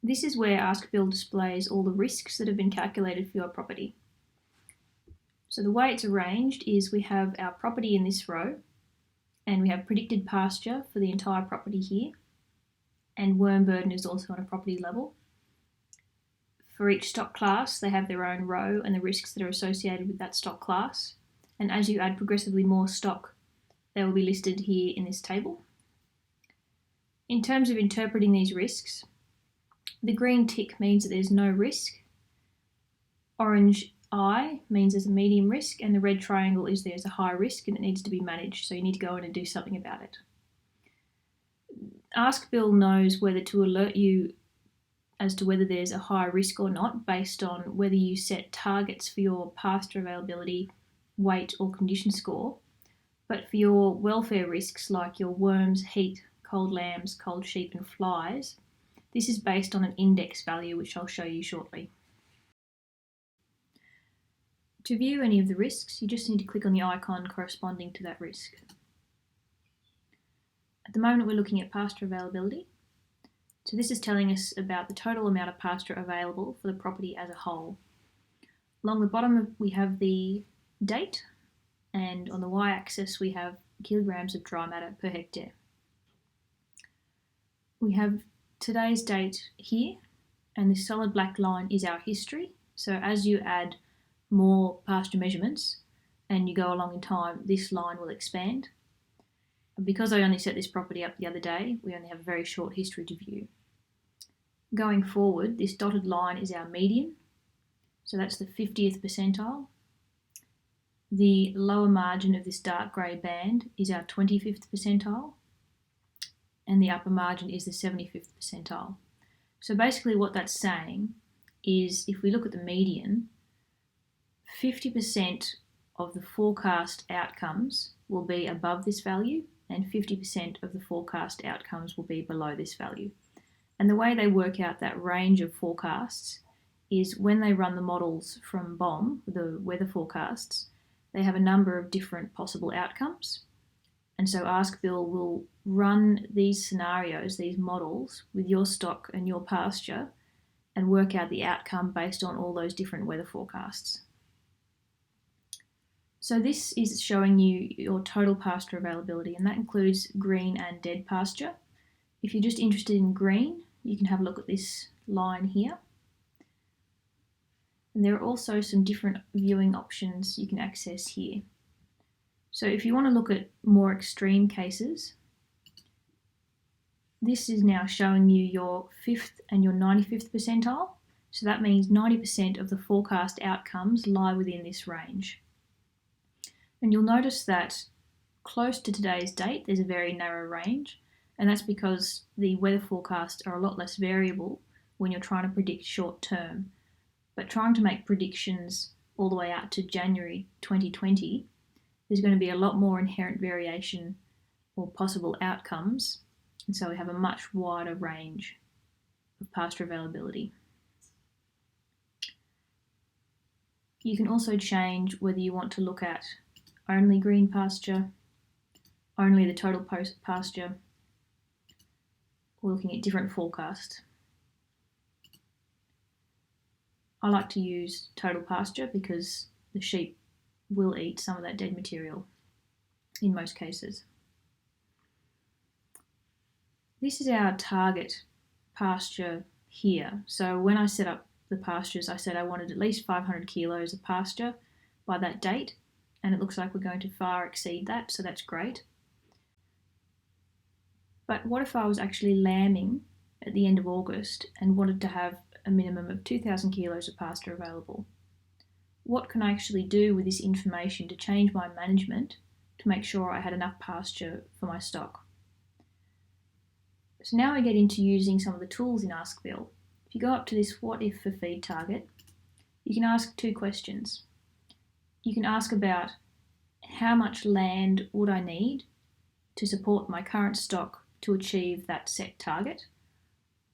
This is where ASKBILL displays all the risks that have been calculated for your property. So the way it's arranged is we have our property in this row, and we have predicted pasture for the entire property here, and worm burden is also on a property level. For each stock class, they have their own row and the risks that are associated with that stock class. And as you add progressively more stock, they will be listed here in this table. In terms of interpreting these risks, the green tick means that there's no risk. Orange I means there's a medium risk, and the red triangle is there's a high risk and it needs to be managed, so you need to go in and do something about it. ASKBILL knows whether to alert you as to whether there's a high risk or not based on whether you set targets for your pasture availability, weight or condition score. But for your welfare risks like your worms, heat, cold lambs, cold sheep and flies, this is based on an index value which I'll show you shortly. To view any of the risks, you just need to click on the icon corresponding to that risk. At the moment we're looking at pasture availability. So this is telling us about the total amount of pasture available for the property as a whole. Along the bottom we have the date, and on the y-axis we have kilograms of dry matter per hectare. We have today's date here, and this solid black line is our history. So as you add more pasture measurements and you go along in time, this line will expand. Because I only set this property up the other day, we only have a very short history to view. Going forward, this dotted line is our median, so that's the 50th percentile. The lower margin of this dark grey band is our 25th percentile, and the upper margin is the 75th percentile. So basically what that's saying is if we look at the median, 50% of the forecast outcomes will be above this value, and 50% of the forecast outcomes will be below this value. And the way they work out that range of forecasts is when they run the models from BOM, the weather forecasts, they have a number of different possible outcomes. And so ASKBILL will run these scenarios, these models, with your stock and your pasture and work out the outcome based on all those different weather forecasts. So this is showing you your total pasture availability, and that includes green and dead pasture. If you're just interested in green, you can have a look at this line here. And there are also some different viewing options you can access here. So if you want to look at more extreme cases, this is now showing you your 5th and your 95th percentile. So that means 90% of the forecast outcomes lie within this range. And you'll notice that close to today's date, there's a very narrow range, and that's because the weather forecasts are a lot less variable when you're trying to predict short term. But trying to make predictions all the way out to January 2020, there's going to be a lot more inherent variation or possible outcomes, and so we have a much wider range of pasture availability. You can also change whether you want to look at only green pasture, only the total pasture, or looking at different forecasts. I like to use total pasture because the sheep will eat some of that dead material in most cases. This is our target pasture here. So when I set up the pastures, I said I wanted at least 500 kilos of pasture by that date, and it looks like we're going to far exceed that, so that's great. But what if I was actually lambing at the end of August and wanted to have a minimum of 2,000 kilos of pasture available? What can I actually do with this information to change my management to make sure I had enough pasture for my stock? So now I get into using some of the tools in ASKBILL. If you go up to this what if for feed target, you can ask two questions. You can ask about how much land would I need to support my current stock to achieve that set target,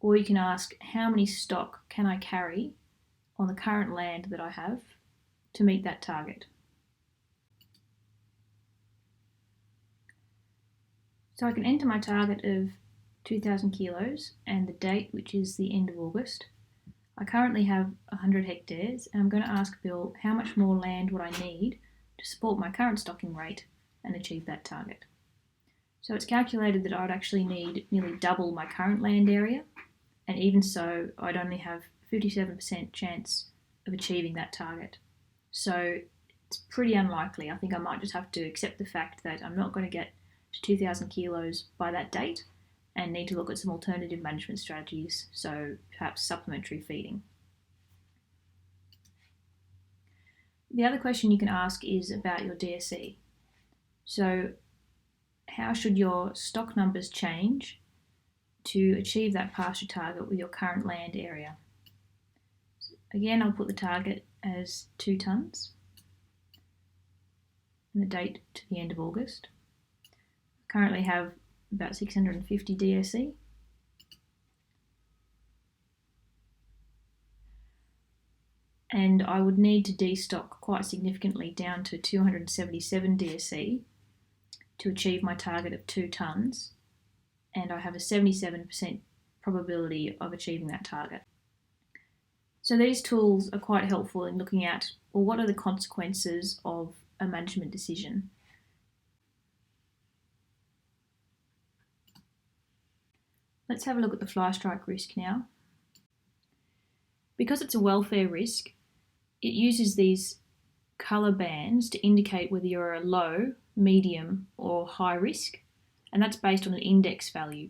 or you can ask how many stock can I carry on the current land that I have to meet that target. So I can enter my target of 2,000 kilos, and the date, which is the end of August. I currently have 100 hectares, and I'm going to ask Bill how much more land would I need to support my current stocking rate and achieve that target. So it's calculated that I'd actually need nearly double my current land area, and even so, I'd only have 57% chance of achieving that target. So it's pretty unlikely. I think I might just have to accept the fact that I'm not going to get to 2,000 kilos by that date and need to look at some alternative management strategies, so perhaps supplementary feeding. The other question you can ask is about your DSE. So how should your stock numbers change to achieve that pasture target with your current land area? Again, I'll put the target as 2 tonnes and the date to the end of August. Currently have about 650 DSE. And I would need to destock quite significantly down to 277 DSE to achieve my target of 2 tonnes, and I have a 77% probability of achieving that target. So these tools are quite helpful in looking at, well, what are the consequences of a management decision? Let's have a look at the fly strike risk now. Because it's a welfare risk, it uses these colour bands to indicate whether you're a low, medium or high risk, and that's based on an index value,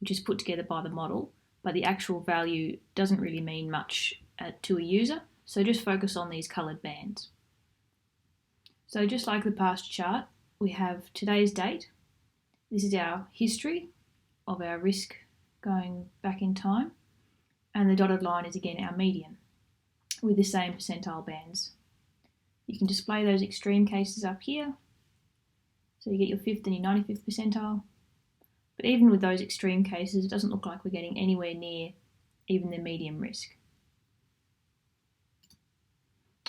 which is put together by the model, but the actual value doesn't really mean much to a user, so just focus on these coloured bands. So just like the past chart, we have today's date. This is our history of our risk going back in time, and the dotted line is again our median with the same percentile bands. You can display those extreme cases up here, so you get your 5th and your 95th percentile, but even with those extreme cases, it doesn't look like we're getting anywhere near even the medium risk.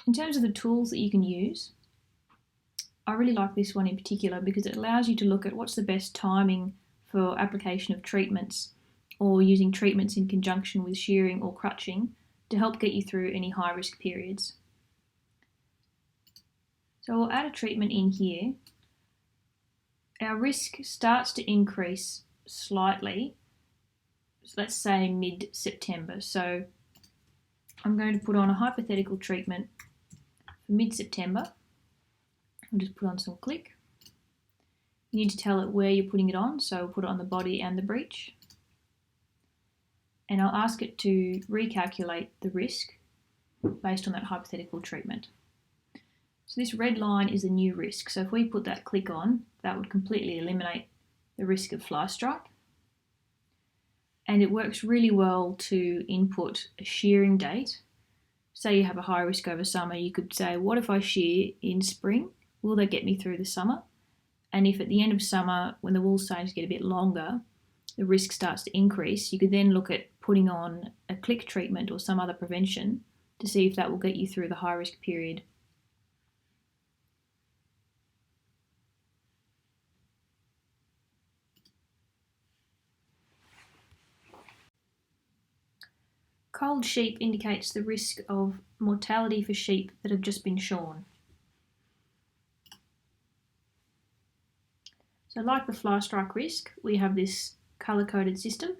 In terms of the tools that you can use, I really like this one in particular because it allows you to look at what's the best timing for application of treatments or using treatments in conjunction with shearing or crutching to help get you through any high risk periods. So we'll add a treatment in here. Our risk starts to increase slightly, so let's say mid-September. So I'm going to put on a hypothetical treatment for mid-September. I'll just put on some click. You need to tell it where you're putting it on, so we'll put it on the body and the breech. And I'll ask it to recalculate the risk based on that hypothetical treatment. So this red line is the new risk. So if we put that click on, that would completely eliminate the risk of fly strike. And it works really well to input a shearing date. Say you have a high risk over summer, you could say, what if I shear in spring? Will that get me through the summer? And if at the end of summer, when the wool's starting to get a bit longer, the risk starts to increase, you could then look at putting on a click treatment or some other prevention to see if that will get you through the high risk period. Cold sheep indicates the risk of mortality for sheep that have just been shorn. So like the fly strike risk, we have this colour-coded system,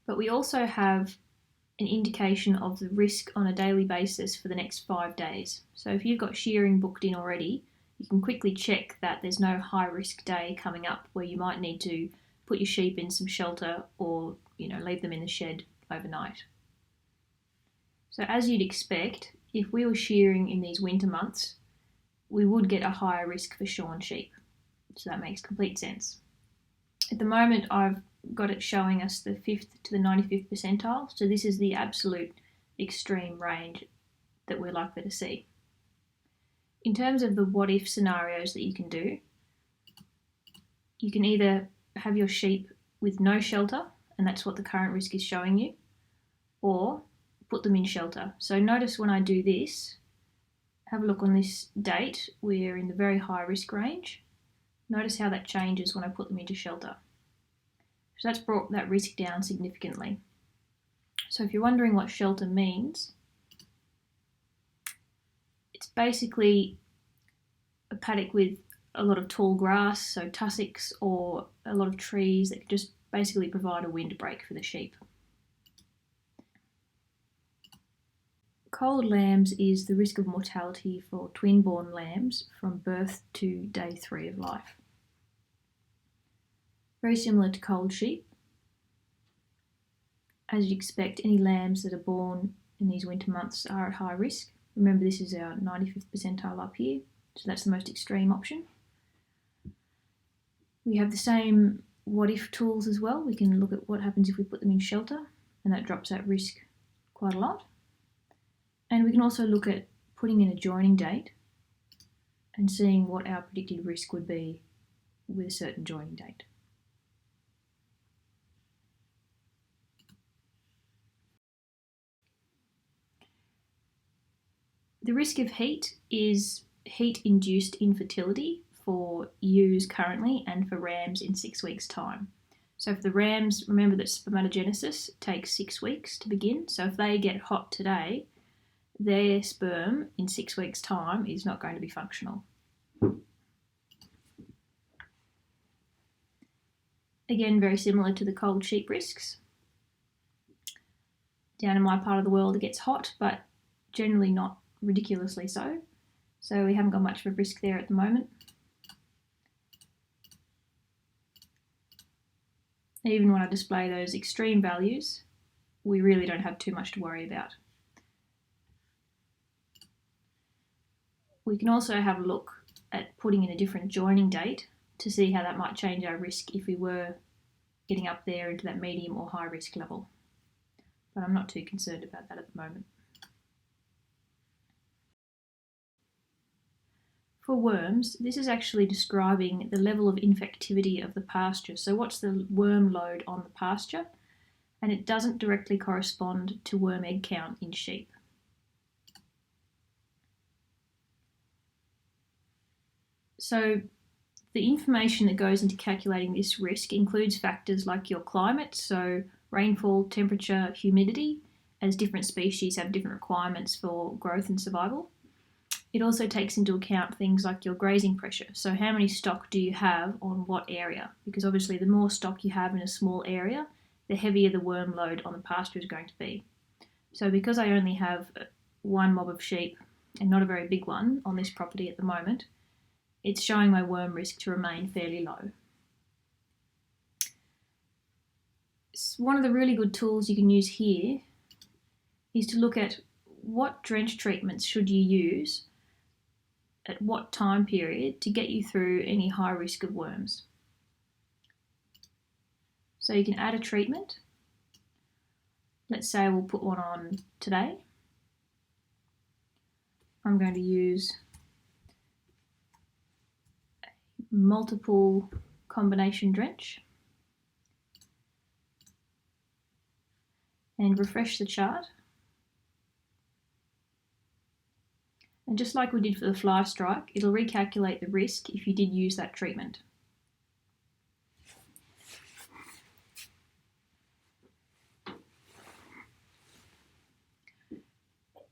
but we also have an indication of the risk on a daily basis for the next 5 days. So if you've got shearing booked in already, you can quickly check that there's no high risk day coming up where you might need to put your sheep in some shelter or leave them in the shed overnight. So as you'd expect, if we were shearing in these winter months, we would get a higher risk for shorn sheep. So that makes complete sense. At the moment, I've got it showing us the 5th to the 95th percentile. So this is the absolute extreme range that we're likely to see. In terms of the what if scenarios that you can do, you can either have your sheep with no shelter, and that's what the current risk is showing you, or put them in shelter. So notice when I do this, have a look on this date, we're in the very high risk range. Notice how that changes when I put them into shelter. So that's brought that risk down significantly. So if you're wondering what shelter means, it's basically a paddock with a lot of tall grass, so tussocks, or a lot of trees that just basically provide a windbreak for the sheep. Cold lambs is the risk of mortality for twin-born lambs from birth to day 3 of life. Very similar to cold sheep. As you'd expect, any lambs that are born in these winter months are at high risk. Remember, this is our 95th percentile up here, so that's the most extreme option. We have the same what-if tools as well. We can look at what happens if we put them in shelter, and that drops that risk quite a lot. And we can also look at putting in a joining date and seeing what our predicted risk would be with a certain joining date. The risk of heat is heat-induced infertility for ewes currently and for rams in 6 weeks' time. So for the rams, remember that spermatogenesis takes 6 weeks to begin. So if they get hot today, their sperm in 6 weeks' time is not going to be functional. Again, very similar to the cold sheep risks. Down in my part of the world it gets hot, but generally not ridiculously so. So we haven't got much of a risk there at the moment. Even when I display those extreme values, we really don't have too much to worry about. We can also have a look at putting in a different joining date to see how that might change our risk if we were getting up there into that medium or high risk level. But I'm not too concerned about that at the moment. For worms, this is actually describing the level of infectivity of the pasture. So what's the worm load on the pasture? And it doesn't directly correspond to worm egg count in sheep. So the information that goes into calculating this risk includes factors like your climate, so rainfall, temperature, humidity, as different species have different requirements for growth and survival. It also takes into account things like your grazing pressure, so how many stock do you have on what area? Because obviously the more stock you have in a small area, the heavier the worm load on the pasture is going to be. So because I only have one mob of sheep, and not a very big one, on this property at the moment, it's showing my worm risk to remain fairly low. One of the really good tools you can use here is to look at what drench treatments should you use at what time period to get you through any high risk of worms. So you can add a treatment. Let's say we'll put one on today. I'm going to use a multiple combination drench and refresh the chart. And just like we did for the fly strike, it'll recalculate the risk if you did use that treatment.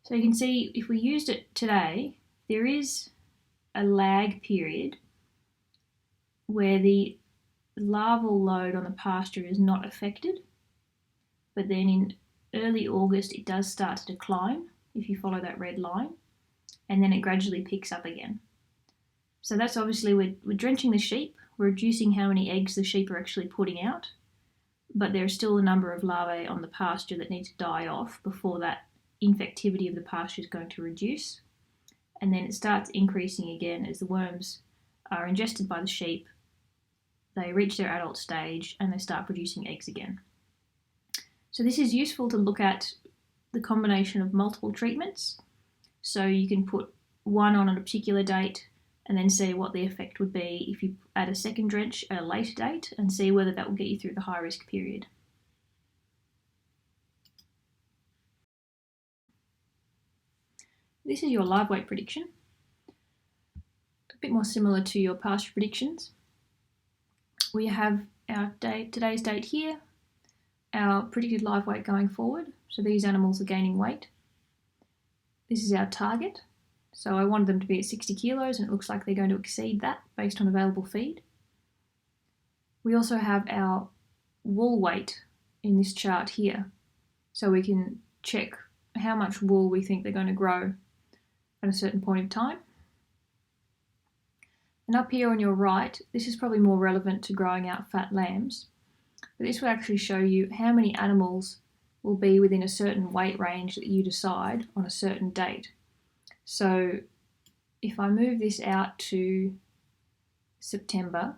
So you can see if we used it today, there is a lag period where the larval load on the pasture is not affected, but then in early August it does start to decline if you follow that red line, and then it gradually picks up again. So that's obviously, we're drenching the sheep, we're reducing how many eggs the sheep are actually putting out, but there's still a number of larvae on the pasture that need to die off before that infectivity of the pasture is going to reduce, and then it starts increasing again as the worms are ingested by the sheep, they reach their adult stage and they start producing eggs again. So this is useful to look at the combination of multiple treatments. So you can put one on a particular date and then see what the effect would be if you add a second drench at a later date and see whether that will get you through the high risk period. This is your live weight prediction. A bit more similar to your pasture predictions. We have our today's date here, our predicted live weight going forward, so these animals are gaining weight. This is our target, so I wanted them to be at 60 kilos and it looks like they're going to exceed that based on available feed. We also have our wool weight in this chart here, so we can check how much wool we think they're going to grow at a certain point of time. And up here on your right, this is probably more relevant to growing out fat lambs, but this will actually show you how many animals will be within a certain weight range that you decide on a certain date. So if I move this out to September,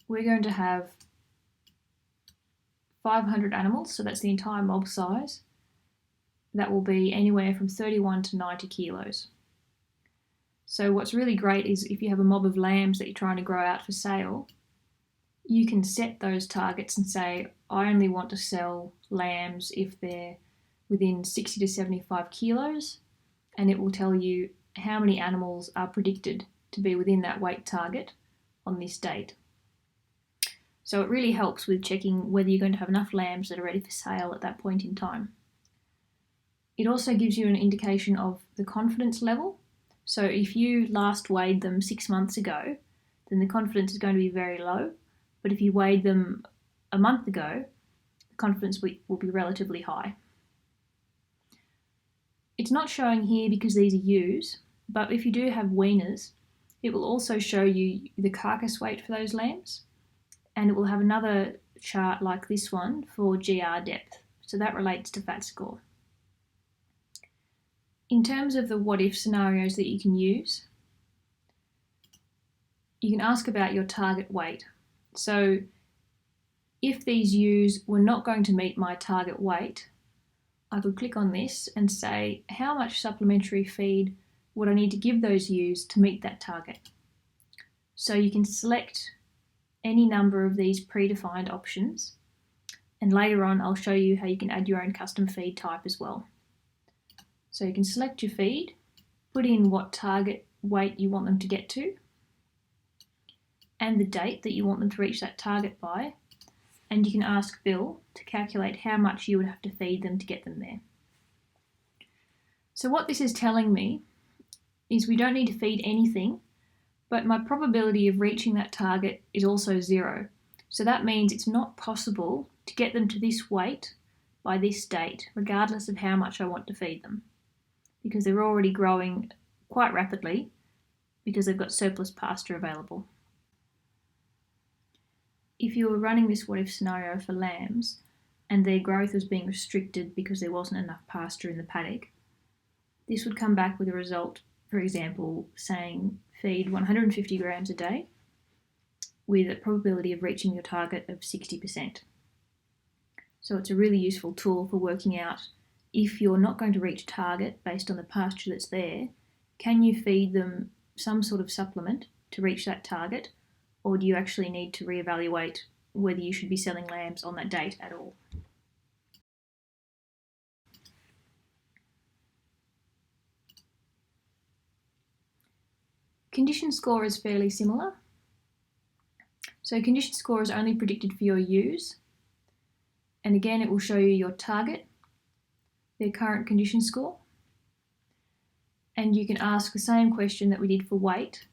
we're going to have 500 animals, so that's the entire mob size. That will be anywhere from 31 to 90 kilos. So what's really great is if you have a mob of lambs that you're trying to grow out for sale, you can set those targets and say, I only want to sell lambs if they're within 60 to 75 kilos, and it will tell you how many animals are predicted to be within that weight target on this date. So it really helps with checking whether you're going to have enough lambs that are ready for sale at that point in time. It also gives you an indication of the confidence level. So if you last weighed them 6 months ago, then the confidence is going to be very low. But if you weighed them a month ago, the confidence will be relatively high. It's not showing here because these are ewes, but if you do have weaners, it will also show you the carcass weight for those lambs, and it will have another chart like this one for GR depth. So that relates to fat score. In terms of the what-if scenarios that you can use, you can ask about your target weight. So if these ewes were not going to meet my target weight, I could click on this and say, how much supplementary feed would I need to give those ewes to meet that target? So you can select any number of these predefined options, and later on I'll show you how you can add your own custom feed type as well. So you can select your feed, put in what target weight you want them to get to, and the date that you want them to reach that target by, and you can ask Bill to calculate how much you would have to feed them to get them there. So what this is telling me is we don't need to feed anything, but my probability of reaching that target is also 0. So that means it's not possible to get them to this weight by this date, regardless of how much I want to feed them, because they're already growing quite rapidly because they've got surplus pasture available. If you were running this what-if scenario for lambs and their growth was being restricted because there wasn't enough pasture in the paddock, this would come back with a result, for example, saying feed 150 grams a day with a probability of reaching your target of 60%. So it's a really useful tool for working out if you're not going to reach target based on the pasture that's there, can you feed them some sort of supplement to reach that target, or do you actually need to reevaluate whether you should be selling lambs on that date at all? Condition score is fairly similar. So condition score is only predicted for your ewes, and again it will show you your target, their current condition score, and you can ask the same question that we did for weight.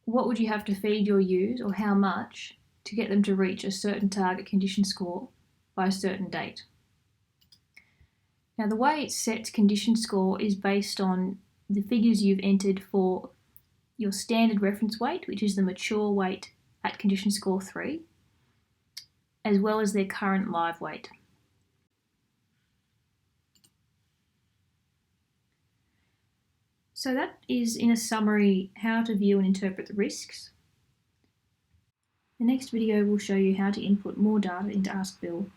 What would you have to feed your ewes, or how much, to get them to reach a certain target condition score by a certain date? Now the way it sets condition score is based on the figures you've entered for your standard reference weight, which is the mature weight at condition score 3, as well as their current live weight. So that is, in a summary, how to view and interpret the risks. The next video will show you how to input more data into ASKBILL